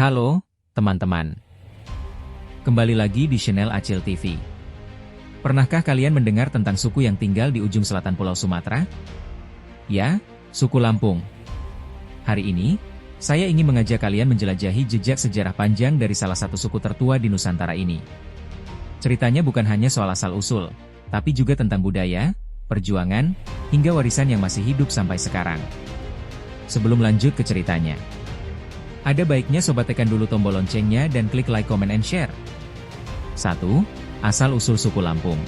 Halo, teman-teman. Kembali lagi di channel Acil TV. Pernahkah kalian mendengar tentang suku yang tinggal di ujung selatan Pulau Sumatera? Ya, suku Lampung. Hari ini, saya ingin mengajak kalian menjelajahi jejak sejarah panjang dari salah satu suku tertua di Nusantara ini. Ceritanya bukan hanya soal asal-usul, tapi juga tentang budaya, perjuangan, hingga warisan yang masih hidup sampai sekarang. Sebelum lanjut ke ceritanya, ada baiknya sobat tekan dulu tombol loncengnya dan klik like, comment, and share. 1. Asal-usul suku Lampung.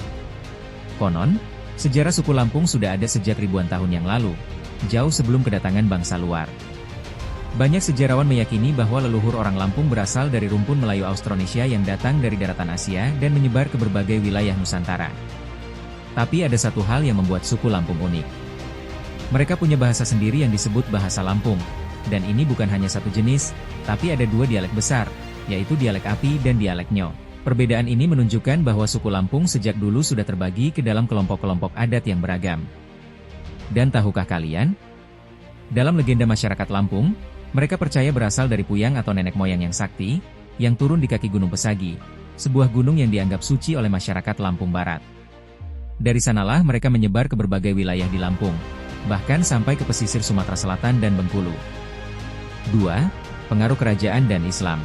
Konon, sejarah suku Lampung sudah ada sejak ribuan tahun yang lalu, jauh sebelum kedatangan bangsa luar. Banyak sejarawan meyakini bahwa leluhur orang Lampung berasal dari rumpun Melayu Austronesia yang datang dari daratan Asia dan menyebar ke berbagai wilayah Nusantara. Tapi ada satu hal yang membuat suku Lampung unik. Mereka punya bahasa sendiri yang disebut bahasa Lampung, dan ini bukan hanya satu jenis, tapi ada dua dialek besar, yaitu dialek Api dan dialek Nyo. Perbedaan ini menunjukkan bahwa suku Lampung sejak dulu sudah terbagi ke dalam kelompok-kelompok adat yang beragam. Dan tahukah kalian? Dalam legenda masyarakat Lampung, mereka percaya berasal dari Puyang atau nenek moyang yang sakti, yang turun di kaki Gunung Pesagi, sebuah gunung yang dianggap suci oleh masyarakat Lampung Barat. Dari sanalah mereka menyebar ke berbagai wilayah di Lampung, bahkan sampai ke pesisir Sumatera Selatan dan Bengkulu. 2. Pengaruh kerajaan dan Islam.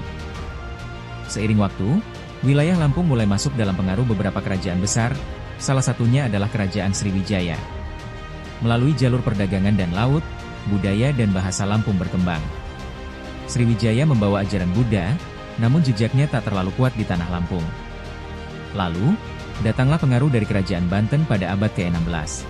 Seiring waktu, wilayah Lampung mulai masuk dalam pengaruh beberapa kerajaan besar, salah satunya adalah Kerajaan Sriwijaya. Melalui jalur perdagangan dan laut, budaya dan bahasa Lampung berkembang. Sriwijaya membawa ajaran Buddha, namun jejaknya tak terlalu kuat di tanah Lampung. Lalu, datanglah pengaruh dari Kerajaan Banten pada abad ke-16.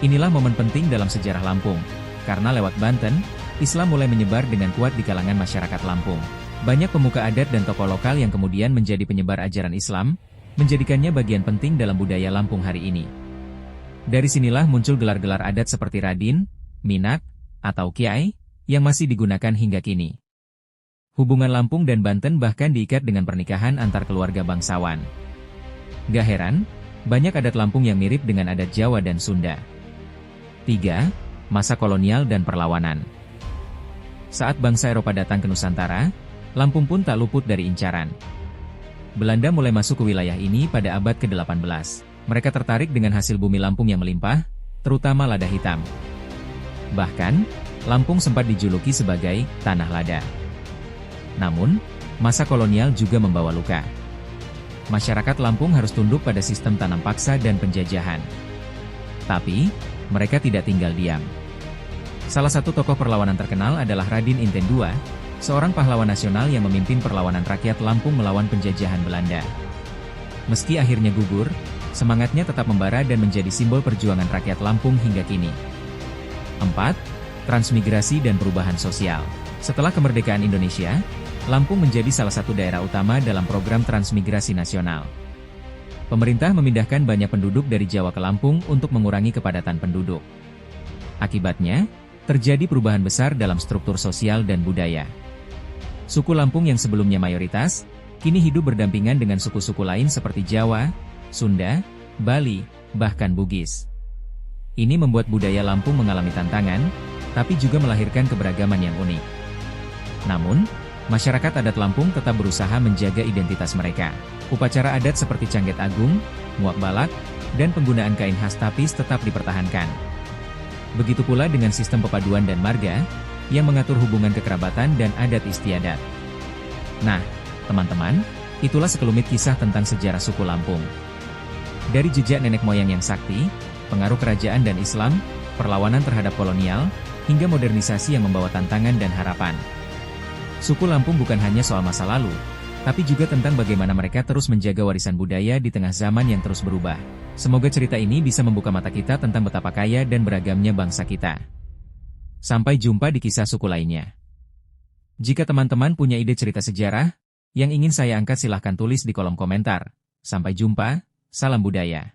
Inilah momen penting dalam sejarah Lampung, karena lewat Banten, Islam mulai menyebar dengan kuat di kalangan masyarakat Lampung. Banyak pemuka adat dan tokoh lokal yang kemudian menjadi penyebar ajaran Islam, menjadikannya bagian penting dalam budaya Lampung hari ini. Dari sinilah muncul gelar-gelar adat seperti Radin, Minak, atau Kiai, yang masih digunakan hingga kini. Hubungan Lampung dan Banten bahkan diikat dengan pernikahan antar keluarga bangsawan. Gak heran, banyak adat Lampung yang mirip dengan adat Jawa dan Sunda. 3. Masa kolonial dan perlawanan. Saat bangsa Eropa datang ke Nusantara, Lampung pun tak luput dari incaran. Belanda mulai masuk ke wilayah ini pada abad ke-18. Mereka tertarik dengan hasil bumi Lampung yang melimpah, terutama lada hitam. Bahkan, Lampung sempat dijuluki sebagai tanah lada. Namun, masa kolonial juga membawa luka. Masyarakat Lampung harus tunduk pada sistem tanam paksa dan penjajahan. Tapi, mereka tidak tinggal diam. Salah satu tokoh perlawanan terkenal adalah Raden Inten II, seorang pahlawan nasional yang memimpin perlawanan rakyat Lampung melawan penjajahan Belanda. Meski akhirnya gugur, semangatnya tetap membara dan menjadi simbol perjuangan rakyat Lampung hingga kini. 4. Transmigrasi dan perubahan sosial. Setelah kemerdekaan Indonesia, Lampung menjadi salah satu daerah utama dalam program transmigrasi nasional. Pemerintah memindahkan banyak penduduk dari Jawa ke Lampung untuk mengurangi kepadatan penduduk. Akibatnya, terjadi perubahan besar dalam struktur sosial dan budaya. Suku Lampung yang sebelumnya mayoritas, kini hidup berdampingan dengan suku-suku lain seperti Jawa, Sunda, Bali, bahkan Bugis. Ini membuat budaya Lampung mengalami tantangan, tapi juga melahirkan keberagaman yang unik. Namun, masyarakat adat Lampung tetap berusaha menjaga identitas mereka. Upacara adat seperti Cangget Agung, Muak Balak, dan penggunaan kain khas tapis tetap dipertahankan. Begitu pula dengan sistem pepaduan dan marga, yang mengatur hubungan kekerabatan dan adat istiadat. Nah, teman-teman, itulah sekelumit kisah tentang sejarah suku Lampung. Dari jejak nenek moyang yang sakti, pengaruh kerajaan dan Islam, perlawanan terhadap kolonial, hingga modernisasi yang membawa tantangan dan harapan. Suku Lampung bukan hanya soal masa lalu, tapi juga tentang bagaimana mereka terus menjaga warisan budaya di tengah zaman yang terus berubah. Semoga cerita ini bisa membuka mata kita tentang betapa kaya dan beragamnya bangsa kita. Sampai jumpa di kisah suku lainnya. Jika teman-teman punya ide cerita sejarah yang ingin saya angkat, silahkan tulis di kolom komentar. Sampai jumpa, salam budaya.